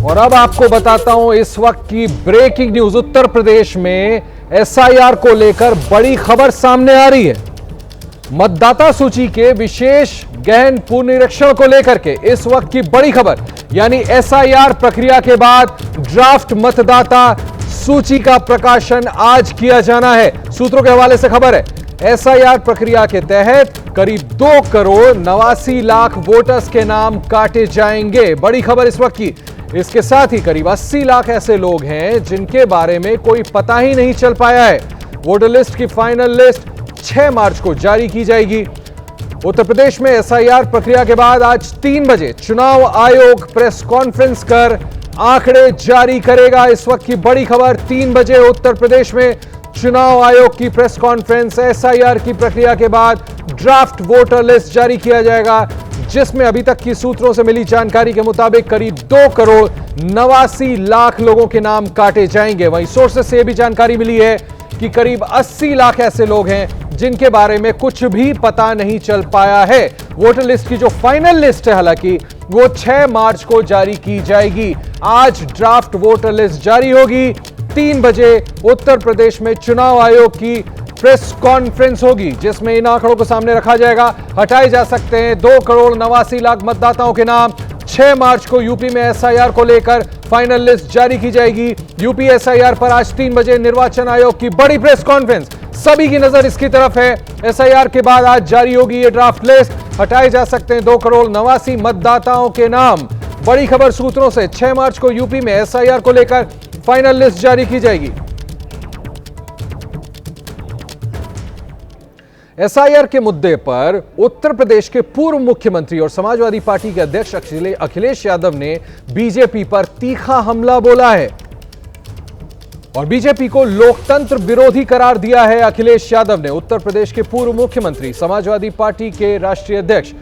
और अब आपको बताता हूं इस वक्त की ब्रेकिंग न्यूज। उत्तर प्रदेश में एसआईआर को लेकर बड़ी खबर सामने आ रही है। मतदाता सूची के विशेष गहन पुनरीक्षण को लेकर के इस वक्त की बड़ी खबर, यानी एसआईआर प्रक्रिया के बाद ड्राफ्ट मतदाता सूची का प्रकाशन आज किया जाना है। सूत्रों के हवाले से खबर है, एसआईआर प्रक्रिया के तहत करीब 2,89,00,000 वोटर्स के नाम काटे जाएंगे। बड़ी खबर इस वक्त की। इसके साथ ही करीब 80 लाख ऐसे लोग हैं जिनके बारे में कोई पता ही नहीं चल पाया है। वोटर लिस्ट की फाइनल लिस्ट 6 मार्च को जारी की जाएगी। उत्तर प्रदेश में एसआईआर प्रक्रिया के बाद आज 3 बजे चुनाव आयोग प्रेस कॉन्फ्रेंस कर आंकड़े जारी करेगा। इस वक्त की बड़ी खबर, 3 बजे उत्तर प्रदेश में चुनाव आयोग की प्रेस कॉन्फ्रेंस। एसआईआर की प्रक्रिया के बाद ड्राफ्ट वोटर लिस्ट जारी किया जाएगा, जिसमें अभी तक की सूत्रों से मिली जानकारी के मुताबिक करीब 2,89,00,000 लोगों के नाम काटे जाएंगे। वहीं सोर्सेस से भी जानकारी मिली है कि करीब 80 लाख ऐसे लोग हैं जिनके बारे में कुछ भी पता नहीं चल पाया है। वोटर लिस्ट की जो फाइनल लिस्ट है, हालांकि वो 6 मार्च को जारी की जाएगी। आज ड्राफ्ट वोटर लिस्ट जारी होगी। 3 बजे उत्तर प्रदेश में चुनाव आयोग की प्रेस कॉन्फ्रेंस होगी, जिसमें इन आंकड़ों को सामने रखा जाएगा। हटाए जा सकते हैं 2,89,00,000 मतदाताओं के नाम। 6 मार्च को यूपी में एसआईआर को लेकर फाइनल लिस्ट जारी की जाएगी। यूपी एसआईआर पर आज 3 बजे निर्वाचन आयोग की बड़ी प्रेस कॉन्फ्रेंस। सभी की नजर इसकी तरफ है। एसआईआर के बाद आज जारी होगी ये ड्राफ्ट लिस्ट। हटाए जा सकते हैं 2,89,00,000 मतदाताओं के नाम। बड़ी खबर सूत्रों से, 6 मार्च को यूपी में एसआईआर को लेकर फाइनल लिस्ट जारी की जाएगी। एसआईआर के मुद्दे पर उत्तर प्रदेश के पूर्व मुख्यमंत्री और समाजवादी पार्टी के अध्यक्ष अखिलेश यादव ने बीजेपी पर तीखा हमला बोला है और बीजेपी को लोकतंत्र विरोधी करार दिया है। अखिलेश यादव ने, उत्तर प्रदेश के पूर्व मुख्यमंत्री, समाजवादी पार्टी के राष्ट्रीय अध्यक्ष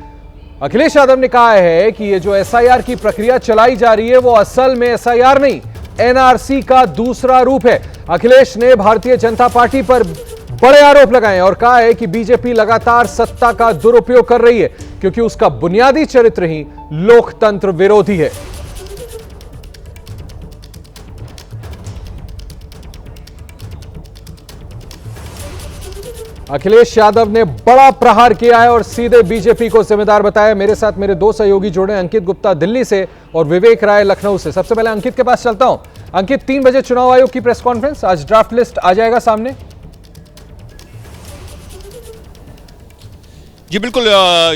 अखिलेश यादव ने कहा है कि ये जो एसआईआर की प्रक्रिया चलाई जा रही है वो असल में एसआईआर नहीं, एनआरसी का दूसरा रूप है। अखिलेश ने भारतीय जनता पार्टी पर बड़े आरोप लगाए और कहा है कि बीजेपी लगातार सत्ता का दुरुपयोग कर रही है क्योंकि उसका बुनियादी चरित्र ही लोकतंत्र विरोधी है। अखिलेश यादव ने बड़ा प्रहार किया है और सीधे बीजेपी को जिम्मेदार बताया। मेरे साथ मेरे 2 सहयोगी जुड़े, अंकित गुप्ता दिल्ली से और विवेक राय लखनऊ से। सबसे पहले अंकित के पास चलता हूं। अंकित, 3 बजे चुनाव आयोग की प्रेस कॉन्फ्रेंस, आज ड्राफ्ट लिस्ट आ जाएगा सामने। जी बिल्कुल,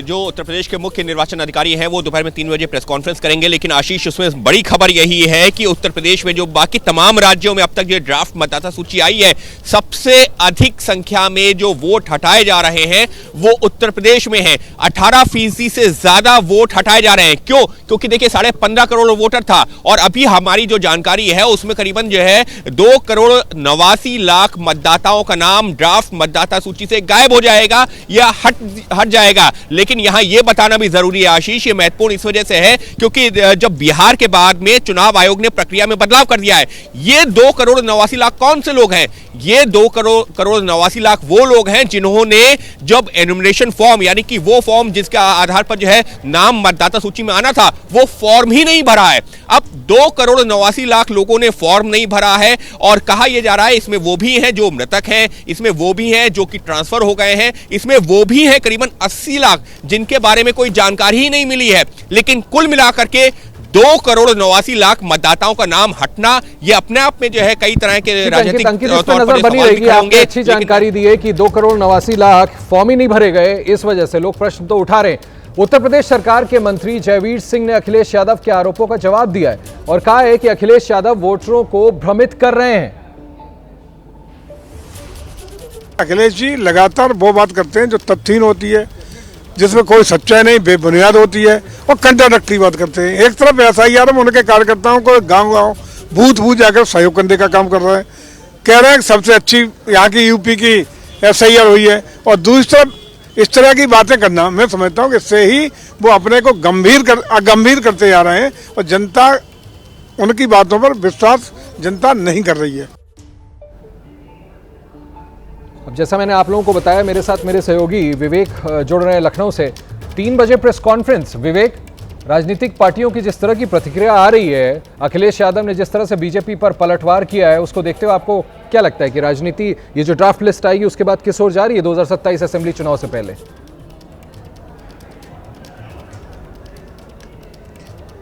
जो उत्तर प्रदेश के मुख्य निर्वाचन अधिकारी हैं वो दोपहर में 3 बजे प्रेस कॉन्फ्रेंस करेंगे। लेकिन आशीष, उसमें बड़ी खबर यही है कि उत्तर प्रदेश में जो बाकी तमाम राज्यों में अब तक जो ड्राफ्ट मतदाता सूची आई है, सबसे अधिक संख्या में जो वोट हटाए जा रहे हैं वो उत्तर प्रदेश में है। 18% से ज्यादा वोट हटाए जा रहे हैं। क्यों? क्योंकि देखिए 15.5 करोड़ वोटर था और अभी हमारी जो जानकारी है उसमें करीबन जो है 2,89,00,000 मतदाताओं का नाम ड्राफ्ट मतदाता सूची से गायब हो जाएगा या हट जाएगा। लेकिन यहां यह बताना भी जरूरी है आशीष, ये महत्वपूर्ण इस वजह से है क्योंकि जब बिहार के बाद में चुनाव आयोग ने प्रक्रिया में बदलाव कर दिया है। ये 2,89,00,000 कौन से लोग हैं? ये 2,89,00,000 वो लोग हैं जिन्होंने जब एनुमरेशन फॉर्म, यानी कि वो फॉर्म जिसके आधार पर जो है नाम मतदाता सूची में आना था, वो फॉर्म ही नहीं भरा है। अब 2,89,00,000 लोगों ने फॉर्म नहीं भरा है और कहा यह जा रहा है इसमें वो भी हैं जो मृतक हैं, इसमें वो भी हैं जो कि ट्रांसफर हो गए हैं, इसमें वो भी हैं करीबन 80 लाख जिनके बारे में कोई जानकारी ही नहीं मिली है। लेकिन कुल मिलाकर के 2,89,00,000 मतदाताओं का नाम हटना, ये अपने आप में जो है कई तरह के राजनीतिक नजर बनी रहेगी। आपने अच्छी जानकारी दी है कि 2,89,00,000 फॉर्म ही नहीं भरे गए, इस वजह से लोग प्रश्न तो उठा रहे हैं। उत्तर प्रदेश सरकार के मंत्री जयवीर सिंह ने अखिलेश यादव के आरोपों का जवाब दिया है और कहा है कि अखिलेश यादव वोटरों को भ्रमित कर रहे हैं। अखिलेश जी लगातार वो बात करते हैं जो तथ्यहीन होती है, जिसमें कोई सच्चाई नहीं, बेबुनियाद होती है और कंट्राडक्टरी बात करते हैं। एक तरफ एसआईआर में उनके कार्यकर्ताओं को गांव-गांव बूथ जाकर सहयोग करने का काम कर रहे हैं, कह रहे हैं कि सबसे अच्छी यहाँ की यूपी की एसआईआर हुई है, और दूसरी तरफ इस तरह की बातें करना, मैं समझता हूँ कि इससे ही वो अपने को अगंभीर करते जा रहे हैं और जनता, उनकी बातों पर विश्वास जनता नहीं कर रही है। अब जैसा मैंने आप लोगों को बताया, मेरे साथ मेरे सहयोगी विवेक जुड़ रहे हैं लखनऊ से। 3 बजे प्रेस कॉन्फ्रेंस। विवेक, राजनीतिक पार्टियों की जिस तरह की प्रतिक्रिया आ रही है, अखिलेश यादव ने जिस तरह से बीजेपी पर पलटवार किया है, उसको देखते हुए आपको क्या लगता है कि राजनीति, ये जो ड्राफ्ट लिस्ट आएगी उसके बाद किस ओर जा रही है 2027 असेंबली चुनाव से पहले?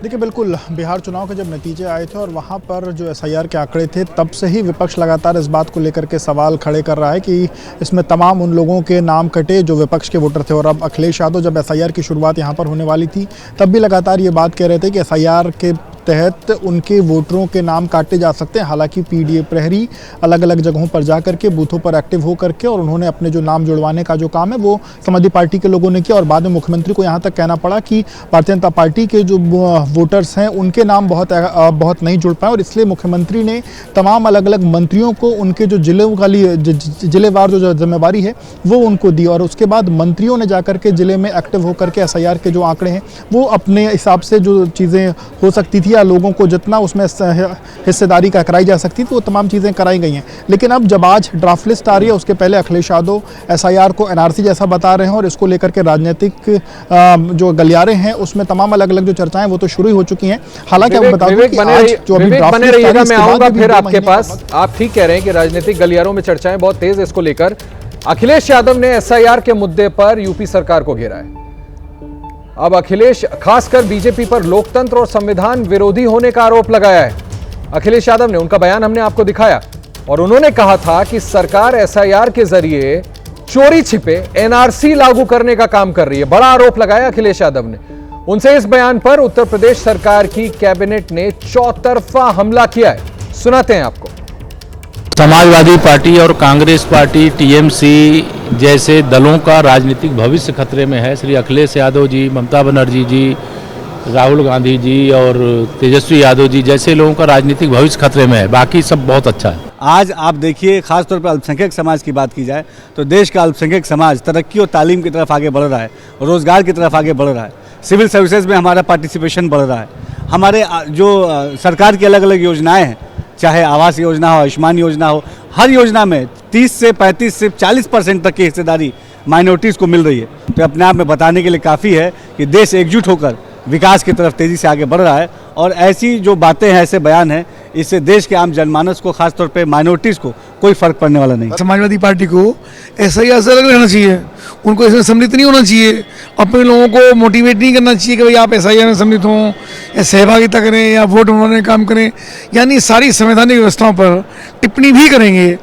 देखिए, बिल्कुल बिहार चुनाव के जब नतीजे आए थे और वहाँ पर जो एसआईआर के आंकड़े थे, तब से ही विपक्ष लगातार इस बात को लेकर के सवाल खड़े कर रहा है कि इसमें तमाम उन लोगों के नाम कटे जो विपक्ष के वोटर थे। और अब अखिलेश यादव जब एसआईआर की शुरुआत यहाँ पर होने वाली थी, तब भी लगातार ये बात कह रहे थे कि एसआईआर के तहत उनके वोटरों के नाम काटे जा सकते हैं। हालांकि पीडीए प्रहरी अलग अलग जगहों पर जा करके बूथों पर एक्टिव हो करके और उन्होंने अपने जो नाम जुड़वाने का जो काम है वो समाजवादी पार्टी के लोगों ने किया। और बाद में मुख्यमंत्री को यहाँ तक कहना पड़ा कि भारतीय जनता पार्टी के जो वोटर्स हैं उनके नाम बहुत नहीं जुड़ पाए, और इसलिए मुख्यमंत्री ने तमाम अलग अलग मंत्रियों को उनके जो जिलेवार जो जिम्मेवारी है वो उनको दी। और उसके बाद मंत्रियों ने जाकर के जिले में एक्टिव होकर के एसआईआर के जो आंकड़े हैं वो अपने हिसाब से जो चीज़ें हो सकती थी या लोगों को जितना उसमें हिस्सेदारी का कराई जा सकती थी वो तमाम चीज़ें कराई गई हैं। लेकिन अब जब आज ड्राफ्ट लिस्ट आ रही है, उसके पहले अखिलेश यादव एसआईआर को एनआरसी जैसा बता रहे हैं और इसको लेकर के राजनीतिक जो गलियारे हैं उसमें तमाम अलग अलग जो चर्चाएं वो तो शुरू ही हो चुकी हैं। हालांकि आप बता दूं कि आज जो अभी ड्राफ्ट लिस्ट रहिएगा, मैं आऊंगा फिर आपके पास। आप ठीक कह रहे हैं कि राजनीतिक गलियारों में चर्चाएं बहुत तेज है। इसको लेकर अखिलेश यादव ने एसआईआर के मुद्दे पर यूपी सरकार को घेरा है। अब अखिलेश खासकर बीजेपी पर लोकतंत्र और संविधान विरोधी होने का आरोप लगाया है। अखिलेश यादव ने, उनका बयान हमने आपको दिखाया, और उन्होंने कहा था कि सरकार एसआईआर के जरिए चोरी छिपे एनआरसी लागू करने का काम कर रही है। बड़ा आरोप लगाया अखिलेश यादव ने। उनसे इस बयान पर उत्तर प्रदेश सरकार की कैबिनेट ने चौतरफा हमला किया है। सुनाते हैं आपको। समाजवादी पार्टी और कांग्रेस पार्टी, टीएमसी जैसे दलों का राजनीतिक भविष्य खतरे में है। श्री अखिलेश यादव जी, ममता बनर्जी जी, राहुल गांधी जी और तेजस्वी यादव जी जैसे लोगों का राजनीतिक भविष्य खतरे में है। बाकी सब बहुत अच्छा है। आज आप देखिए, खासतौर पर अल्पसंख्यक समाज की बात की जाए तो देश का अल्पसंख्यक समाज तरक्की और तालीम की तरफ आगे बढ़ रहा है, रोजगार की तरफ आगे बढ़ रहा है, सिविल सर्विसेज में हमारा पार्टिसिपेशन बढ़ रहा है। हमारे जो सरकार की अलग अलग योजनाएँ हैं, चाहे आवास योजना हो, आयुष्मान योजना हो, हर योजना में 30 से 35 से 40% तक की हिस्सेदारी माइनॉरिटीज़ को मिल रही है। तो अपने आप में बताने के लिए काफ़ी है कि देश एकजुट होकर विकास की तरफ तेज़ी से आगे बढ़ रहा है। और ऐसी जो बातें हैं, ऐसे बयान हैं, इससे देश के आम जनमानस को, खासतौर पे माइनॉरिटीज़ को कोई फर्क पड़ने वाला नहीं। समाजवादी पार्टी को एसआईआर से अलग रहना चाहिए, उनको इसमें सम्मिलित नहीं होना चाहिए, अपने लोगों को मोटिवेट नहीं करना चाहिए कि भाई आप एसआईआर में सम्मिलित हों या सहभागिता करें या वोट बनवाने का काम करें। यानी सारी संवैधानिक व्यवस्थाओं पर टिप्पणी भी करेंगे,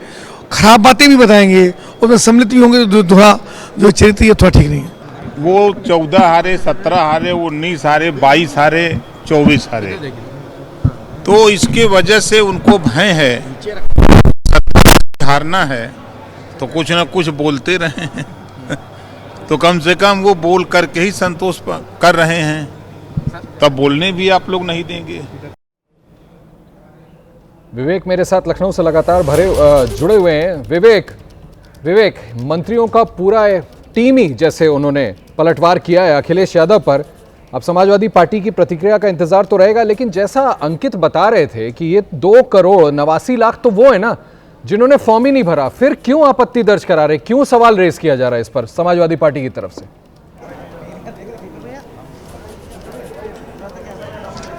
खराब बातें भी बताएंगे, उसमें सम्मिलित भी होंगे, तो थोड़ा जो चरित्र है थोड़ा ठीक नहीं है। वो 14 हारे, 17 हारे, 19 हारे, 22 हारे, 24 हारे, तो इसके वजह से उनको भय है, हारना है तो कुछ ना कुछ बोलते रहे हैं तो कम से कम वो बोल करके ही संतोष कर रहे हैं, तब बोलने भी आप लोग नहीं देंगे। विवेक मेरे साथ लखनऊ से लगातार जुड़े हुए हैं। विवेक, मंत्रियों का पूरा टीम ही जैसे उन्होंने पलटवार किया है अखिलेश यादव पर। अब समाजवादी पार्टी की प्रतिक्रिया का इंतजार तो रहेगा, लेकिन जैसा अंकित बता रहे थे कि ये 2,89,00,000 तो वो है ना जिन्होंने फॉर्म ही नहीं भरा, फिर क्यों आपत्ति दर्ज करा रहे, क्यों सवाल रेज किया जा रहा है इस पर समाजवादी पार्टी की तरफ से?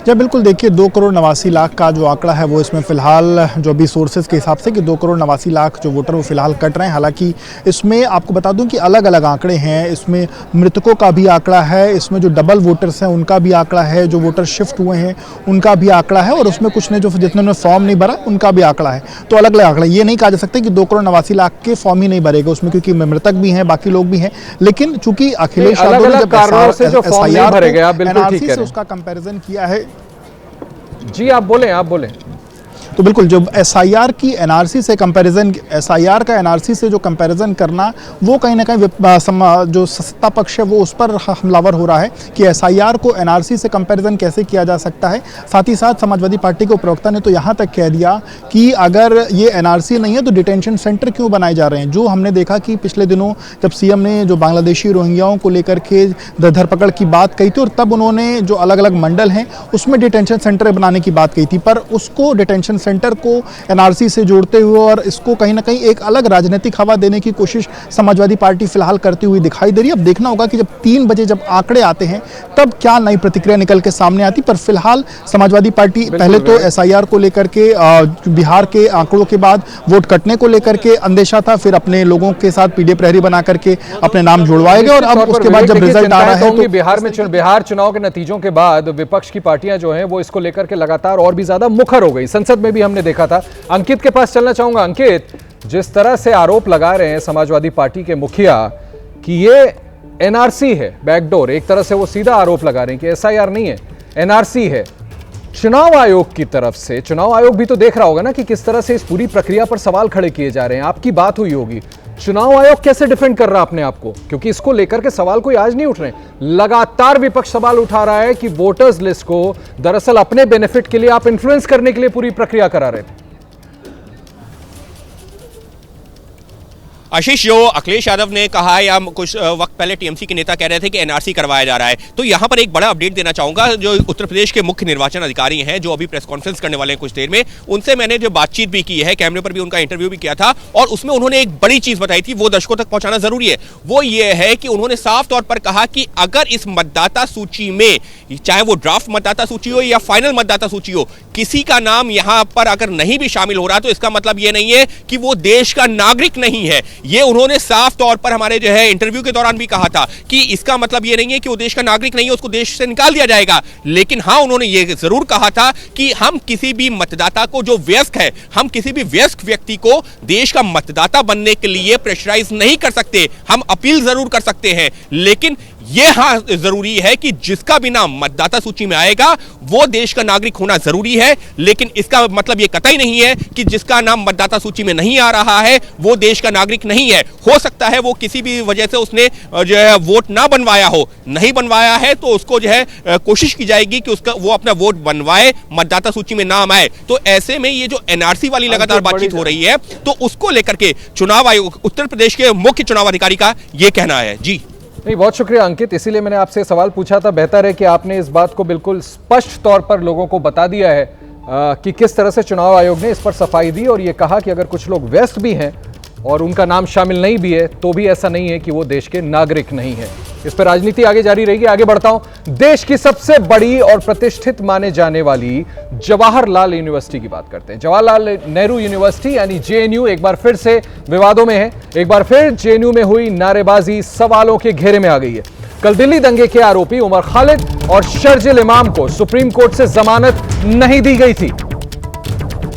जब बिल्कुल देखिए 2,89,00,000 का जो आंकड़ा है वो इसमें फ़िलहाल जो भी सोर्सेज के हिसाब से कि 2,89,00,000 जो वोटर वो फ़िलहाल कट रहे हैं। हालांकि इसमें आपको बता दूं कि अलग अलग आंकड़े हैं। इसमें मृतकों का भी आंकड़ा है, इसमें जो डबल वोटर्स हैं उनका भी आंकड़ा है, जो वोटर शिफ्ट हुए हैं उनका भी आंकड़ा है, और उसमें कुछ ने जो जितने ने फॉर्म नहीं भरा उनका भी आंकड़ा है। तो अलग अलग आंकड़ा, ये नहीं कहा जा सकता कि 2,89,00,000 के फॉर्म ही नहीं भरेगा उसमें, क्योंकि मृतक भी हैं, बाकी लोग भी हैं। लेकिन चूंकि अखिलेश यादव ने जब एनआरसी से उसका कंपेरिजन किया है। जी आप बोलें। तो बिल्कुल जब एसआईआर की एनआरसी से कंपैरिजन, एसआईआर का एनआरसी से जो कंपैरिजन करना, वो कहीं ना कहीं जो सत्ता पक्ष है वो उस पर हमलावर हो रहा है कि एसआईआर को एनआरसी से कंपैरिजन कैसे किया जा सकता है। साथ ही साथ समाजवादी पार्टी के प्रवक्ता ने तो यहाँ तक कह दिया कि अगर ये एनआरसी नहीं है तो डिटेंशन सेंटर क्यों बनाए जा रहे हैं। जो हमने देखा कि पिछले दिनों जब सीएम ने जो बांग्लादेशी रोहिंग्याओं को लेकर के धरपकड़ की बात कही थी, और तब उन्होंने जो अलग अलग मंडल हैं उसमें डिटेंशन सेंटर बनाने की बात कही थी, पर उसको डिटेंशन सेंटर को एनआरसी से जोड़ते हुए और इसको कहीं ना कहीं एक अलग राजनीतिक हवा देने की कोशिश समाजवादी पार्टी फिलहाल करती हुई दिखाई दे रही है। अब देखना होगा कि जब 3 बजे जब आंकड़े आते हैं तब क्या नई प्रतिक्रिया निकल के सामने आती। पर फिलहाल समाजवादी पार्टी पहले तो एसआईआर को लेकर के बिहार के आंकड़ों के बाद वोट कटने को लेकर के अंदेशा था, फिर अपने लोगों के साथ पीडीए प्रहरी बना करके अपने नाम जुड़वाए गए और अब उसके बाद जब रिजल्ट आ रहा है तो बिहार चुनाव के नतीजों के बाद विपक्ष की पार्टियां जो हैं वो इसको लेकर के लगातार और भी ज्यादा मुखर हो गई। संसद में भी हमने देखा था। अंकित के पास चलना चाहूंगा। अंकित, जिस तरह से आरोप लगा रहे हैं समाजवादी पार्टी के मुखिया कि ये एनआरसी है, बैकडोर, एक तरह से वो सीधा आरोप लगा रहे हैं कि एसआईआर नहीं है, एनआरसी है। चुनाव आयोग की तरफ से, चुनाव आयोग भी तो देख रहा होगा ना कि किस तरह से इस पूरी प्रक्रिया पर सवाल खड़े किए जा रहे हैं। आपकी बात हुई होगी, चुनाव आयोग कैसे डिफेंड कर रहा है अपने आप को, क्योंकि इसको लेकर के सवाल कोई आज नहीं उठ रहे हैं। लगातार विपक्ष सवाल उठा रहा है कि वोटर्स लिस्ट को दरअसल अपने बेनिफिट के लिए आप इन्फ्लुएंस करने के लिए पूरी प्रक्रिया करा रहे थे। आशीष, जो अखिलेश यादव ने कहा या कुछ वक्त पहले टीएमसी के नेता कह रहे थे कि एनआरसी करवाया जा रहा है, तो यहां पर एक बड़ा अपडेट देना चाहूंगा। जो उत्तर प्रदेश के मुख्य निर्वाचन अधिकारी हैं, जो अभी प्रेस कॉन्फ्रेंस करने वाले हैं कुछ देर में, उनसे मैंने जो बातचीत भी की है, कैमरे पर भी उनका इंटरव्यू भी किया था, और उसमें उन्होंने एक बड़ी चीज बताई थी, वो दर्शकों तक पहुंचाना जरूरी है। वो ये है कि उन्होंने साफ तौर पर कहा कि अगर इस मतदाता सूची में, चाहे वो ड्राफ्ट मतदाता सूची हो या फाइनल मतदाता सूची हो, किसी का नाम यहां पर अगर नहीं भी शामिल हो रहा, तो इसका मतलब यह नहीं है कि वो देश का नागरिक नहीं है। ये उन्होंने साफ तौर पर हमारे जो है इंटरव्यू के दौरान भी कहा था कि इसका मतलब ये नहीं है कि वो देश का नागरिक नहीं है, उसको देश से निकाल दिया जाएगा। लेकिन हां, उन्होंने ये जरूर कहा था कि हम किसी भी मतदाता को, जो वयस्क है, हम किसी भी वयस्क व्यक्ति को देश का मतदाता बनने के लिए प्रेशराइज नहीं कर सकते। हम अपील जरूर कर सकते हैं, लेकिन यह हां जरूरी है कि जिसका भी नाम मतदाता सूची में आएगा वो देश का नागरिक होना जरूरी है। लेकिन इसका मतलब यह कतई नहीं है कि जिसका नाम मतदाता सूची में नहीं आ रहा है वो देश का नागरिक नहीं है। हो सकता है वो किसी भी वजह से उसने जो है वोट ना बनवाया हो, नहीं बनवाया है तो उसको जो है कोशिश की जाएगी कि उसका वो अपना वोट बनवाए, मतदाता सूची में नाम आए। तो ऐसे में ये जो एनआरसी वाली लगातार बातचीत हो रही है, तो उसको लेकर के चुनाव आयोग, उत्तर प्रदेश के मुख्य चुनाव अधिकारी का यह कहना है। जी नहीं, बहुत शुक्रिया अंकित। इसीलिए मैंने आपसे सवाल पूछा था। बेहतर है कि आपने इस बात को बिल्कुल स्पष्ट तौर पर लोगों को बता दिया है कि किस तरह से चुनाव आयोग ने इस पर सफाई दी और ये कहा कि अगर कुछ लोग व्यस्त भी हैं और उनका नाम शामिल नहीं भी है तो भी ऐसा नहीं है कि वो देश के नागरिक नहीं है। इस पर राजनीति आगे जारी रहेगी। आगे बढ़ता हूं, देश की सबसे बड़ी और प्रतिष्ठित माने जाने वाली जवाहरलाल यूनिवर्सिटी की बात करते हैं। जवाहरलाल नेहरू यूनिवर्सिटी यानी जेएनयू एक बार फिर से विवादों में है। एक बार फिर जेएनयू में हुई नारेबाजी सवालों के घेरे में आ गई है। कल दिल्ली दंगे के आरोपी उमर खालिद और शर्जिल इमाम को सुप्रीम कोर्ट से जमानत नहीं दी गई थी।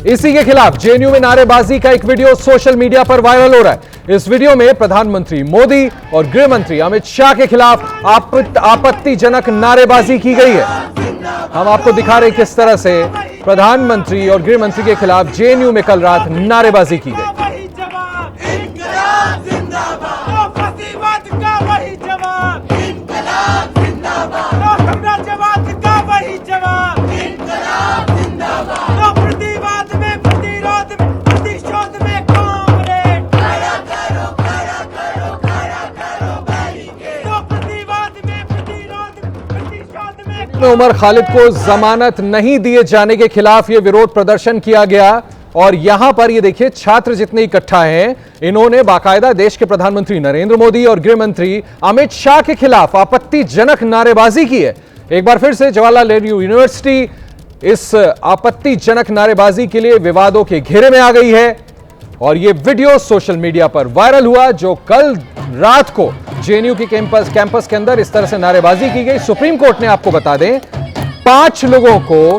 इसी के खिलाफ जेएनयू में नारेबाजी का एक वीडियो सोशल मीडिया पर वायरल हो रहा है। इस वीडियो में प्रधानमंत्री मोदी और गृह मंत्री अमित शाह के खिलाफ आपत्तिजनक नारेबाजी की गई है। हम आपको दिखा रहे हैं किस तरह से प्रधानमंत्री और गृह मंत्री के खिलाफ जेएनयू में कल रात नारेबाजी की गई। उमर खालिद को जमानत नहीं दिए जाने के खिलाफ यह विरोध प्रदर्शन किया गया और यहां पर ये देखिए छात्र जितने इकट्ठा हैं, इन्होंने बाकायदा देश के प्रधानमंत्री नरेंद्र मोदी और गृह मंत्री अमित शाह के खिलाफ आपत्तिजनक नारेबाजी की है। एक बार फिर से जवाहरलाल नेहरू यूनिवर्सिटी इस आपत्तिजनक नारेबाजी के लिए विवादों के घेरे में आ गई है और यह वीडियो सोशल मीडिया पर वायरल हुआ, जो कल रात को जेएनयू के कैंपस के अंदर इस तरह से नारेबाजी की गई। सुप्रीम कोर्ट ने, आपको बता दें, 5 लोगों को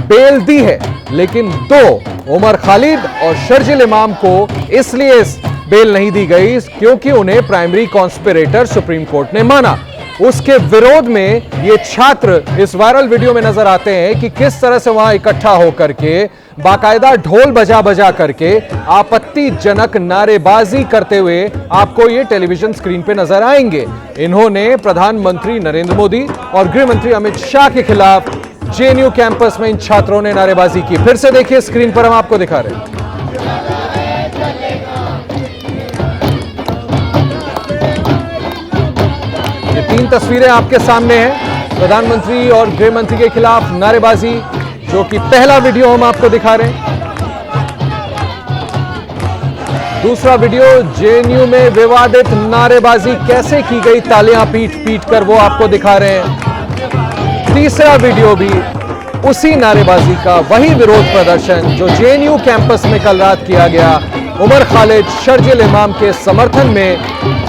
बेल दी है, लेकिन 2 उमर खालिद और शर्जिल इमाम को इसलिए बेल नहीं दी गई क्योंकि उन्हें प्राइमरी कॉन्स्पिरेटर सुप्रीम कोर्ट ने माना। उसके विरोध में ये छात्र इस वायरल वीडियो में नजर आते हैं कि किस तरह से वहां इकट्ठा होकर के बाकायदा ढोल बजा बजा करके आपत्तिजनक नारेबाजी करते हुए आपको ये टेलीविजन स्क्रीन पे नजर आएंगे। इन्होंने प्रधानमंत्री नरेंद्र मोदी और गृह मंत्री अमित शाह के खिलाफ जेएनयू कैंपस में इन छात्रों ने नारेबाजी की। फिर से देखिए स्क्रीन पर, हम आपको दिखा रहे हैं। ये 3 तस्वीरें आपके सामने हैं, प्रधानमंत्री और गृह मंत्री के खिलाफ नारेबाजी, जो कि पहला वीडियो हम आपको दिखा रहे हैं। दूसरा वीडियो जेएनयू में विवादित नारेबाजी कैसे की गई, तालियां पीट पीट कर वो आपको दिखा रहे हैं। तीसरा वीडियो भी उसी नारेबाजी का, वही विरोध प्रदर्शन जो जेएनयू कैंपस में कल रात किया गया उमर खालिद शर्जिल इमाम के समर्थन में,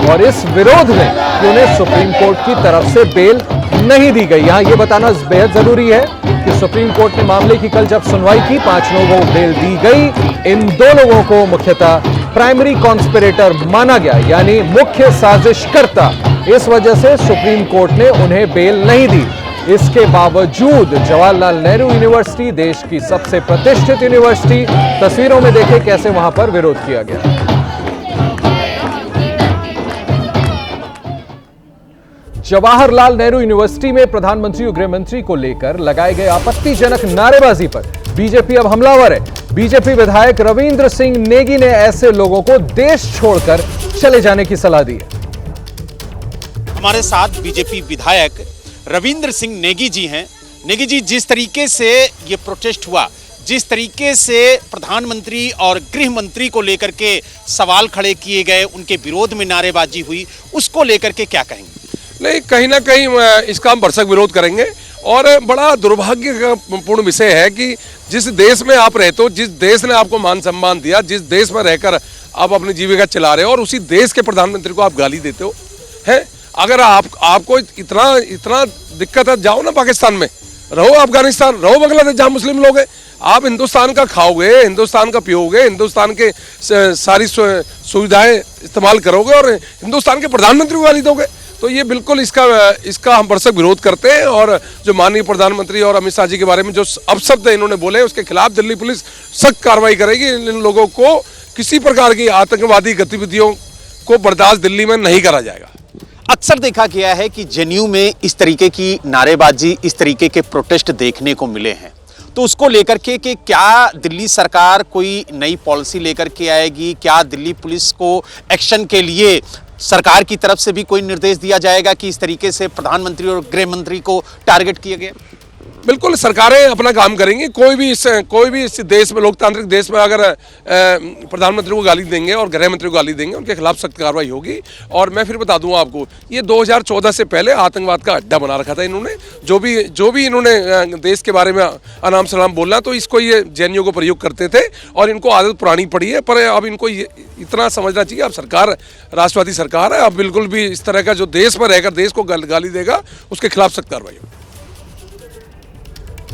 और इस विरोध में कि उन्हें सुप्रीम कोर्ट की तरफ से बेल नहीं दी गई। यहां यह बताना बेहद जरूरी है कि सुप्रीम कोर्ट ने मामले की कल जब सुनवाई की 5 लोगों को बेल दी गई। इन 2 लोगों को मुख्यतः प्राइमरी कॉन्स्पिरेटर माना गया, यानी मुख्य साजिशकर्ता। इस वजह से सुप्रीम कोर्ट ने उन्हें बेल नहीं दी। इसके बावजूद जवाहरलाल नेहरू यूनिवर्सिटी, देश की सबसे प्रतिष्ठित यूनिवर्सिटी, तस्वीरों में देखें कैसे वहां पर विरोध किया गया। जवाहरलाल नेहरू यूनिवर्सिटी में प्रधानमंत्री और गृह मंत्री को लेकर लगाए गए आपत्तिजनक नारेबाजी पर बीजेपी अब हमलावर है। बीजेपी विधायक रविंद्र सिंह नेगी ने ऐसे लोगों को देश छोड़कर चले जाने की सलाह दी है। हमारे साथ बीजेपी विधायक रविंद्र सिंह नेगी जी हैं। नेगी जी, जिस तरीके से ये प्रोटेस्ट हुआ, जिस तरीके से प्रधानमंत्री और गृह मंत्री को लेकर के सवाल खड़े किए गए, उनके विरोध में नारेबाजी हुई, उसको लेकर के क्या कहेंगे? नहीं, कहीं ना कहीं इसका हम भरसक विरोध करेंगे। और बड़ा दुर्भाग्यपूर्ण विषय है कि जिस देश में आप रहते हो, जिस देश ने आपको मान सम्मान दिया, जिस देश में रहकर आप अपनी जीविका चला रहे हो, और उसी देश के प्रधानमंत्री को आप गाली देते हो। है, अगर आपको इतना दिक्कत है, जाओ ना पाकिस्तान में, रहो अफगानिस्तान, रहो बांग्लादेश, जहाँ मुस्लिम लोग हैं। आप हिंदुस्तान का खाओगे, हिंदुस्तान का पियोगे, हिंदुस्तान के सारी सुविधाएं इस्तेमाल करोगे और हिंदुस्तान के प्रधानमंत्री को गाली दोगे, तो ये बिल्कुल इसका हम भरसक विरोध करते हैं। और जो माननीय प्रधानमंत्री और अमित शाह जी के बारे में जो अपशब्द इन्होंने बोले, उसके खिलाफ दिल्ली पुलिस सख्त कार्रवाई करेगी। इन लोगों को किसी प्रकार की आतंकवादी गतिविधियों को बर्दाश्त दिल्ली में नहीं करा जाएगा। अक्सर देखा गया है कि जेएनयू में इस तरीके की नारेबाजी, इस तरीके के प्रोटेस्ट देखने को मिले हैं, तो उसको लेकर के कि क्या दिल्ली सरकार कोई नई पॉलिसी लेकर के आएगी? क्या दिल्ली पुलिस को एक्शन के लिए सरकार की तरफ से भी कोई निर्देश दिया जाएगा कि इस तरीके से प्रधानमंत्री और गृह मंत्री को टारगेट किया गया? बिल्कुल, सरकारें अपना काम करेंगी। कोई भी इस देश में, लोकतांत्रिक देश में अगर प्रधानमंत्री को गाली देंगे और गृह मंत्री को गाली देंगे, उनके खिलाफ सख्त कार्रवाई होगी। और मैं फिर बता दूं आपको, ये 2014 से पहले आतंकवाद का अड्डा बना रखा था इन्होंने। जो भी इन्होंने देश के बारे में अनाम सलाम बोलना, तो इसको ये जेएनयू को प्रयोग करते थे और इनको आदत पुरानी पड़ी है। पर अब इनको इतना समझना चाहिए, अब सरकार राष्ट्रवादी सरकार है। अब बिल्कुल भी इस तरह का जो देश में रहकर देश को गाली देगा, उसके खिलाफ सख्त कार्रवाई होगी।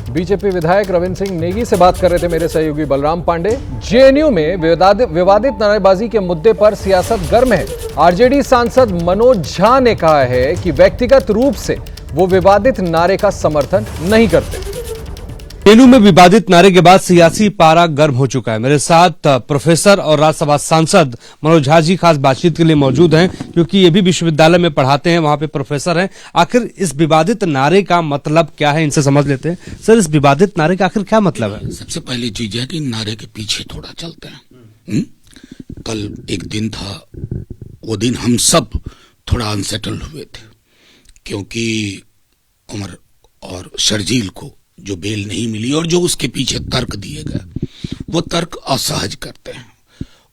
बीजेपी विधायक रविंद्र सिंह नेगी से बात कर रहे थे मेरे सहयोगी बलराम पांडे। जेएनयू में विवादित नारेबाजी के मुद्दे पर सियासत गर्म है। आरजेडी सांसद मनोज झा ने कहा है कि व्यक्तिगत रूप से वो विवादित नारे का समर्थन नहीं करते। जेएनयू में विवादित नारे के बाद सियासी पारा गर्म हो चुका है। मेरे साथ प्रोफेसर और राज्यसभा सांसद मनोज झा जी खास बातचीत के लिए मौजूद हैं, क्योंकि ये भी विश्वविद्यालय में पढ़ाते हैं, वहां पे प्रोफेसर हैं। आखिर इस विवादित नारे का मतलब क्या है, इनसे समझ लेते हैं। सर, इस विवादित नारे का आखिर क्या मतलब है? सबसे पहली चीज है कि नारे के पीछे थोड़ा चलते हैं। कल एक दिन था, वो दिन हम सब थोड़ा अनसेटल्ड हुए थे, क्योंकि उमर और शर्जील को जो बेल नहीं मिली और जो उसके पीछे तर्क दिए गए, वो तर्क असहज करते हैं।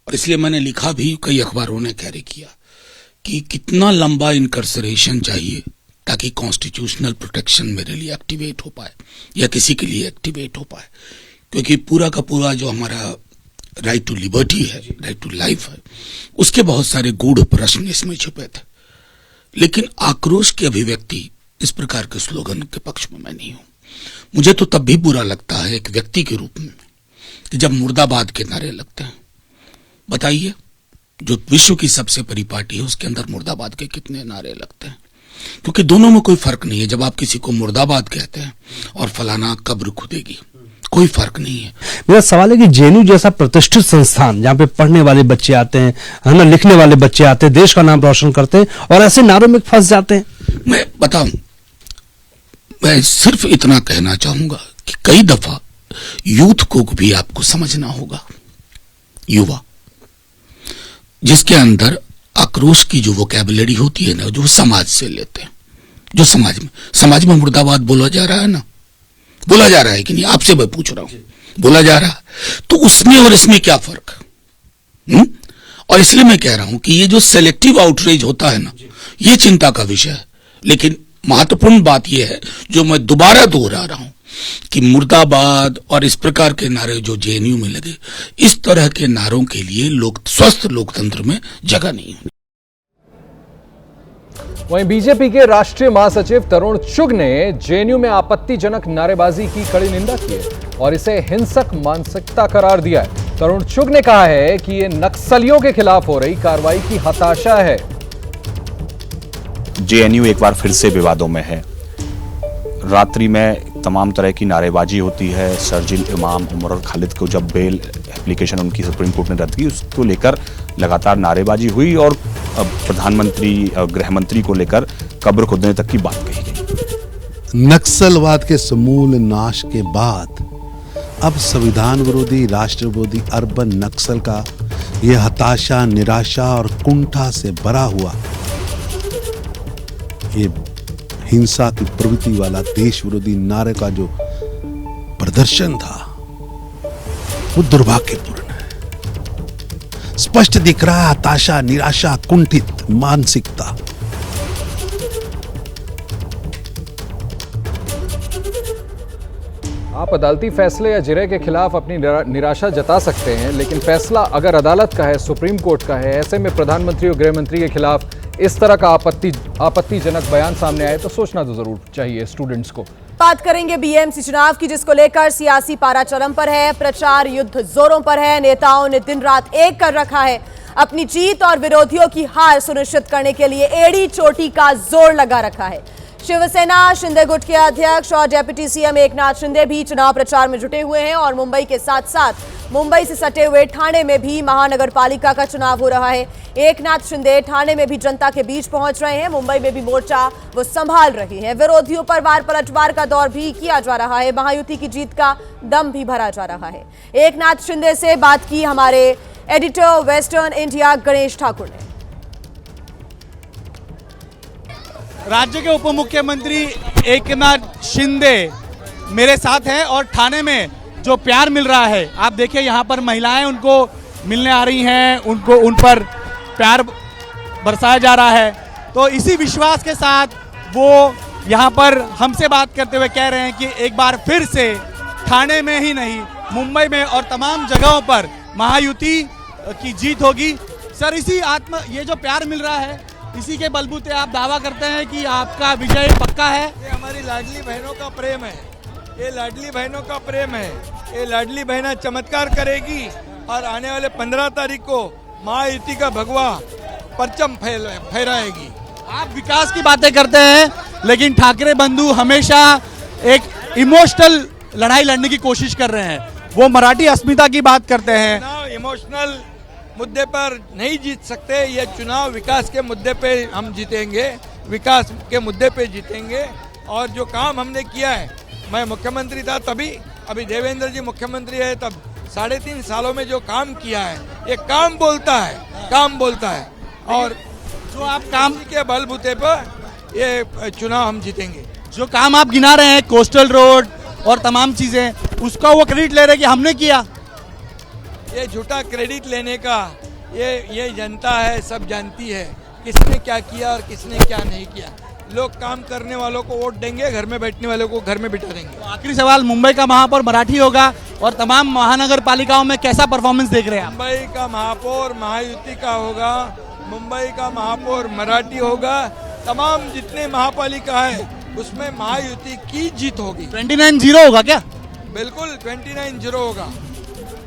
और इसलिए मैंने लिखा भी, कई अखबारों ने कैरी किया, कि कितना लंबा इनकर्सरेशन चाहिए ताकि कॉन्स्टिट्यूशनल प्रोटेक्शन मेरे लिए एक्टिवेट हो पाए या किसी के लिए एक्टिवेट हो पाए। क्योंकि पूरा का पूरा जो हमारा राइट टू लिबर्टी है, राइट टू लाइफ है, उसके बहुत सारे गूढ़ प्रश्न इसमें छुपे थे। लेकिन आक्रोश की अभिव्यक्ति इस प्रकार के स्लोगन के पक्ष में मैं नहीं हूं। मुझे तो तब भी बुरा लगता है एक व्यक्ति के रूप में कि जब मुर्दाबाद के नारे लगते हैं। बताइए, जो विश्व की सबसे बड़ी पार्टी है, उसके अंदर मुर्दाबाद के कितने नारे लगते हैं? क्योंकि दोनों में कोई फर्क नहीं है। जब आप किसी को मुर्दाबाद कहते हैं और फलाना कब्र खुदेगी, कोई फर्क नहीं है। मेरा सवाल है कि जेएनयू जैसा प्रतिष्ठित संस्थान, जहां पे पढ़ने वाले बच्चे आते हैं, है ना, लिखने वाले बच्चे आते हैं, देश का नाम रोशन करते हैं, और ऐसे नारों में फंस जाते हैं। मैं बताऊं, मैं सिर्फ इतना कहना चाहूंगा कि कई दफा यूथ को भी आपको समझना होगा। युवा जिसके अंदर आक्रोश की जो वोकैबुलरी होती है ना, जो समाज से लेते हैं, जो समाज में मुर्दाबाद बोला जा रहा है ना, बोला जा रहा है कि नहीं, आपसे मैं पूछ रहा हूं, बोला जा रहा है, तो उसमें और इसमें क्या फर्क है? और इसलिए मैं कह रहा हूं कि ये जो सेलेक्टिव आउटरीच होता है ना, ये चिंता का विषय है। लेकिन महत्वपूर्ण बात यह है, जो मैं दोबारा दोहरा रहा हूं, कि मुर्दाबाद और इस प्रकार के नारे जो जेएनयू में लगे, इस तरह के नारों के लिए स्वस्थ लोकतंत्र में जगह नहीं है। वहीं बीजेपी के राष्ट्रीय महासचिव तरुण चुग ने जेएनयू में आपत्तिजनक नारेबाजी की कड़ी निंदा की है और इसे हिंसक मानसिकता करार दिया है। तरुण चुग ने कहा है कि ये नक्सलियों के खिलाफ हो रही कार्रवाई की हताशा है। जेएनयू एक बार फिर से विवादों में है। रात्रि में तमाम तरह की नारेबाजी होती है। शर्जील इमाम, उमर और खालिद को जब बेल एप्लीकेशन उनकी सुप्रीम कोर्ट ने रद्द की, उसको लेकर लगातार नारेबाजी हुई और प्रधानमंत्री, गृह मंत्री को लेकर कब्र खोदने तक की बात कही गई। नक्सलवाद के समूल नाश के बाद अब संविधान विरोधी, राष्ट्र विरोधी अर्बन नक्सल का यह हताशा, निराशा और कुंठा से भरा हुआ ये हिंसा की प्रवृत्ति वाला देश विरोधी नारे का जो प्रदर्शन था, वो दुर्भाग्यपूर्ण है। स्पष्ट दिख रहा है हताशा, निराशा, कुंठित मानसिकता। आप अदालती फैसले या जिरह के खिलाफ अपनी निराशा जता सकते हैं, लेकिन फैसला अगर अदालत का है, सुप्रीम कोर्ट का है, ऐसे में प्रधानमंत्री और गृह मंत्री के खिलाफ इस तरह का आपत्तिजनक बयान सामने आए तो सोचना तो जरूर चाहिए स्टूडेंट्स को। बात करेंगे बीएमसी चुनाव की, जिसको लेकर सियासी पारा चरम पर है। प्रचार युद्ध जोरों पर है। नेताओं ने दिन रात एक कर रखा है। अपनी जीत और विरोधियों की हार सुनिश्चित करने के लिए एड़ी चोटी का जोर लगा रखा है। शिवसेना शिंदे गुट के अध्यक्ष और डेप्यूटी सीएम एकनाथ शिंदे भी चुनाव प्रचार में जुटे हुए हैं और मुंबई के साथ साथ मुंबई से सटे हुए ठाणे में भी महानगर पालिका का चुनाव हो रहा है। एकनाथ शिंदे ठाणे में भी जनता के बीच पहुंच रहे हैं। मुंबई में भी मोर्चा वो संभाल रहे हैं। विरोधियों पर वार पलटवार का दौर भी किया जा रहा है। महायुति की जीत का दम भी भरा जा रहा है। एकनाथ शिंदे से बात की हमारे editor western India Ganesh Thakur ने। राज्य के उप मुख्यमंत्री एकनाथ शिंदे मेरे साथ हैं और ठाणे में जो प्यार मिल रहा है, आप देखिए यहाँ पर महिलाएं उनको मिलने आ रही हैं, उनको उन पर प्यार बरसाया जा रहा है। तो इसी विश्वास के साथ वो यहाँ पर हमसे बात करते हुए कह रहे हैं कि एक बार फिर से ठाणे में ही नहीं, मुंबई में और तमाम जगहों पर महायुति की जीत होगी। सर, ये जो प्यार मिल रहा है, इसी के बलबूते आप दावा करते हैं कि आपका विजय पक्का है? ये हमारी लाडली बहनों का प्रेम है। ये लाडली बहनों का प्रेम है। ये लाडली बहना चमत्कार करेगी और आने वाले 15 तारीख को महायुति का भगवा परचम फहराएगी। आप विकास की बातें करते हैं, लेकिन ठाकरे बंधु हमेशा एक इमोशनल लड़ाई लड़ने की कोशिश कर रहे हैं। वो मराठी अस्मिता की बात करते हैं। इमोशनल मुद्दे पर नहीं जीत सकते। ये चुनाव विकास के मुद्दे पे हम जीतेंगे, विकास के मुद्दे पे जीतेंगे। और जो काम हमने किया है, मैं मुख्यमंत्री था तभी, अभी देवेंद्र जी मुख्यमंत्री है तब, 3.5 सालों में जो काम किया है, ये काम बोलता है, काम बोलता है। और जो आप काम के बलबूते पर ये चुनाव हम जीतेंगे। जो काम आप गिना रहे हैं, कोस्टल रोड और तमाम चीजें, उसका वो क्रेडिट ले रहे कि हमने किया। ये झूठा क्रेडिट लेने का ये जनता है, सब जानती है किसने क्या किया और किसने क्या नहीं किया। लोग काम करने वालों को वोट देंगे, घर में बैठने वालों को घर में बिठा देंगे। तो आखिरी सवाल, मुंबई का महापौर मराठी होगा और तमाम महानगर पालिकाओं में कैसा परफॉर्मेंस देख रहे हैं आप? मुंबई का महापौर महायुति का होगा, मुंबई का महापौर मराठी होगा। तमाम जितने महापालिका है उसमें महायुति की जीत होगी। 29-0 होगा क्या? बिल्कुल 29-0 होगा।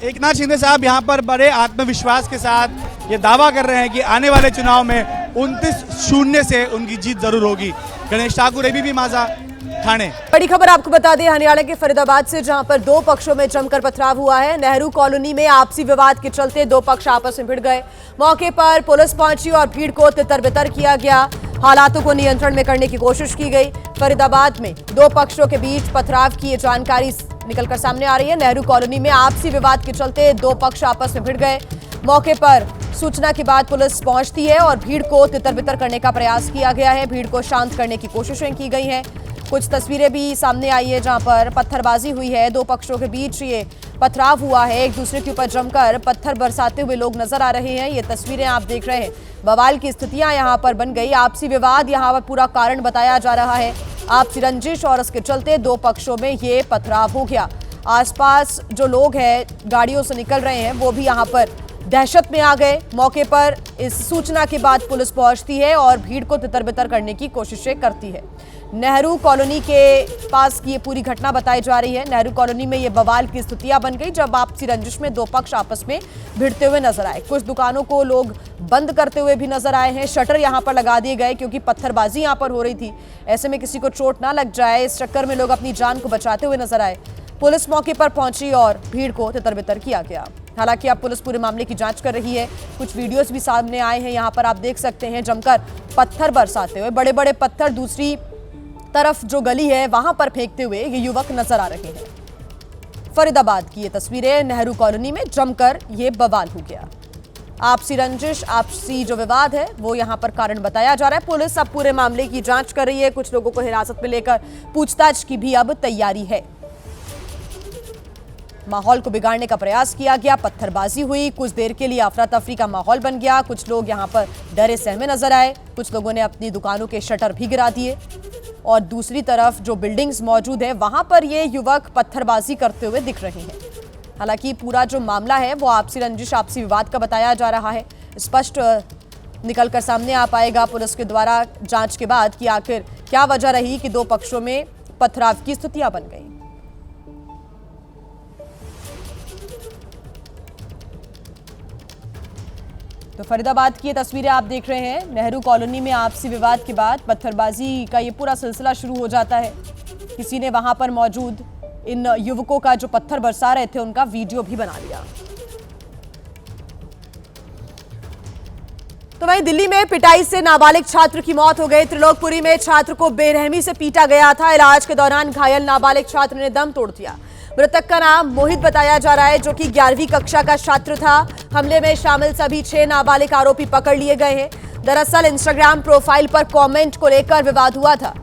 एकनाथ शिंदे साहब यहाँ पर बड़े आत्मविश्वास के साथ ये दावा कर रहे हैं कि आने वाले चुनाव में 29-0 से उनकी जीत जरूर होगी। गणेश ठाकुर, एबीपी माझा, ठाणे। बड़ी खबर आपको बता दें हरियाणा के फरीदाबाद से, जहां पर दो पक्षों में जमकर पथराव हुआ है। नेहरू कॉलोनी में आपसी विवाद के चलते दो पक्ष आपस में भिड़ गए। मौके पर पुलिस पहुंची और भीड़ को तितर-बितर किया गया। हालातों को नियंत्रण में करने की कोशिश की गई। फरीदाबाद में दो पक्षों के बीच पथराव की जानकारी निकलकर सामने आ रही है। नेहरू कॉलोनी में आपसी विवाद के चलते दो पक्ष आपस में भिड़ गए। मौके पर सूचना के बाद पुलिस पहुंचती है और भीड़ को तितर-बितर करने का प्रयास किया गया है। भीड़ को शांत करने की कोशिशें की गई हैं। कुछ तस्वीरें भी सामने आई है जहां पर पत्थरबाजी हुई है, दो पक्षों के बीच ये पथराव हुआ है, एक दूसरे के ऊपर जमकर पत्थर बरसाते हुए लोग नजर आ रहे हैं। ये तस्वीरें आप देख रहे हैं, बवाल की स्थितियां यहां पर बन गई। आपसी विवाद यहां पर पूरा कारण बताया जा रहा है, आपसी रंजिश, और इसके चलते दो पक्षों में ये पथराव हो गया। आसपास जो लोग हैं गाड़ियों से निकल रहे हैं वो भी यहाँ पर दहशत में आ गए। मौके पर इस सूचना के बाद पुलिस पहुंचती है और भीड़ को तितर-बितर करने की कोशिशें करती है। नेहरू कॉलोनी के पास की ये पूरी घटना बताई जा रही है। नेहरू कॉलोनी में ये बवाल की स्थितियां बन गई जब आपसी रंजिश में दो पक्ष आपस में भिड़ते हुए नजर आए। कुछ दुकानों को लोग बंद करते हुए भी नजर आए हैं, शटर यहाँ पर लगा दिए गए क्योंकि पत्थरबाजी यहाँ पर हो रही थी, ऐसे में किसी को चोट ना लग जाए, इस चक्कर में लोग अपनी जान को बचाते हुए नजर आए। पुलिस मौके पर पहुंची और भीड़ को तितर-बितर किया गया। हालांकि अब पुलिस पूरे मामले की जांच कर रही है। कुछ वीडियोस भी सामने आए हैं, यहाँ पर आप देख सकते हैं जमकर पत्थर बरसाते हुए, बड़े बड़े पत्थर दूसरी तरफ जो गली है वहां पर फेंकते हुए ये युवक नजर आ रहे हैं। फरीदाबाद की ये तस्वीरें, नेहरू कॉलोनी में जमकर ये बवाल हो गया। आपसी रंजिश, आपसी जो विवाद है वो यहाँ पर कारण बताया जा रहा है। पुलिस अब पूरे मामले की जांच कर रही है, कुछ लोगों को हिरासत में लेकर पूछताछ की भी अब तैयारी है। माहौल को बिगाड़ने का प्रयास किया गया, पत्थरबाजी हुई, कुछ देर के लिए अफरा तफरी का माहौल बन गया, कुछ लोग यहाँ पर डरे सहमे नजर आए, कुछ लोगों ने अपनी दुकानों के शटर भी गिरा दिए और दूसरी तरफ जो बिल्डिंग्स मौजूद है वहां पर ये युवक पत्थरबाजी करते हुए दिख रहे हैं। हालांकि पूरा जो मामला है वो आपसी रंजिश, आपसी विवाद का बताया जा रहा है। स्पष्ट निकलकर सामने आ पाएगा पुलिस के द्वारा जांच के बाद कि आखिर क्या वजह रही कि दो पक्षों में पथराव की स्थितियां बन गई। तो फरीदाबाद की ये तस्वीरें आप देख रहे हैं। नेहरू कॉलोनी में आपसी विवाद के बाद पत्थरबाजी का ये पूरा सिलसिला शुरू हो जाता है। किसी ने वहां पर मौजूद इन युवकों का जो पत्थर बरसा रहे थे उनका वीडियो भी बना लिया। तो वहीं दिल्ली में पिटाई से नाबालिग छात्र की मौत हो गई। त्रिलोकपुरी में छात्र को बेरहमी से पीटा गया था। इलाज के दौरान घायल नाबालिग छात्र ने दम तोड़ दिया। मृतक का नाम मोहित बताया जा रहा है, जो कि 11वीं कक्षा का छात्र था। हमले में शामिल सभी 6 नाबालिग आरोपी पकड़ लिए गए हैं। दरअसल इंस्टाग्राम प्रोफाइल पर कमेंट को लेकर विवाद हुआ था।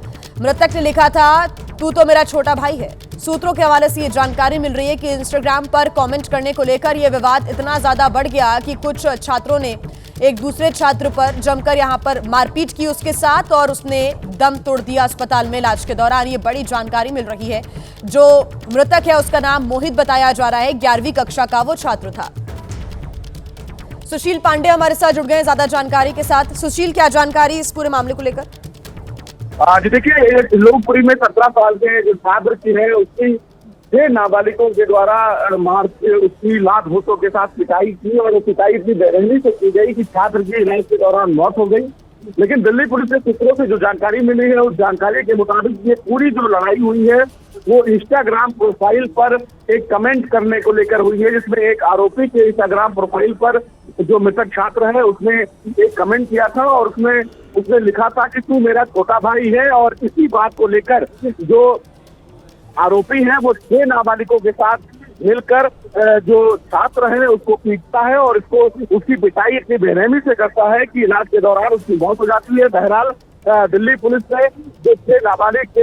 मृतक ने लिखा था, तू तो मेरा छोटा भाई है। सूत्रों के हवाले से ये जानकारी मिल रही है कि इंस्टाग्राम पर कमेंट करने को लेकर यह विवाद इतना ज्यादा बढ़ गया कि कुछ छात्रों ने एक दूसरे छात्र पर जमकर यहां पर मारपीट की उसके साथ और उसने दम तोड़ दिया अस्पताल में इलाज के दौरान। ये बड़ी जानकारी मिल रही है। जो मृतक है उसका नाम मोहित बताया जा रहा है, 11वीं कक्षा का वो छात्र था। सुशील पांडे हमारे साथ जुड़ गए ज्यादा जानकारी के साथ। सुशील, क्या जानकारी इस पूरे मामले को लेकर? जी देखिए, लोकपुरी में 17 साल के जो छात्र की है उसकी 6 नाबालिगों के द्वारा मार उसकी लात घूंसों के साथ पिटाई की और पिटाई इतनी बेरहमी से की गई कि छात्र की इलाज के दौरान मौत हो गई। लेकिन दिल्ली पुलिस के सूत्रों से जो जानकारी मिली है उस जानकारी के मुताबिक ये पूरी जो लड़ाई हुई है वो इंस्टाग्राम प्रोफाइल पर एक कमेंट करने को लेकर हुई है, जिसमें एक आरोपी के इंस्टाग्राम प्रोफाइल पर जो मृतक छात्र है उसने एक कमेंट किया था और उसने लिखा था कि तू मेरा छोटा भाई है। और इसी बात को लेकर जो आरोपी है वो 6 नाबालिगों के साथ मिलकर जो छात्र है उसको पीटता है और उसकी पिटाई इतनी बेरहमी से करता है कि इलाज के दौरान उसकी मौत हो जाती है। बहरहाल दिल्ली पुलिस ने जो 6 नाबालिग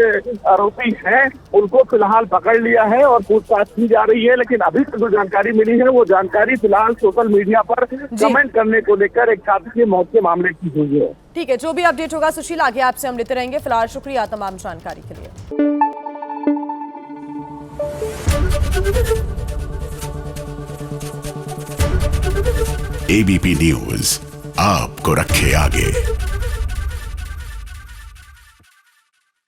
आरोपी हैं उनको फिलहाल पकड़ लिया है और पूछताछ की जा रही है। लेकिन अभी तक जो जानकारी मिली है वो जानकारी फिलहाल सोशल मीडिया पर कमेंट करने को लेकर एक छात्र की मौत के मामले की हुई है। ठीक है, जो भी अपडेट होगा सुशील आगे आपसे हम लेते रहेंगे। फिलहाल शुक्रिया तमाम जानकारी के लिए। एबीपी न्यूज आपको रखे आगे।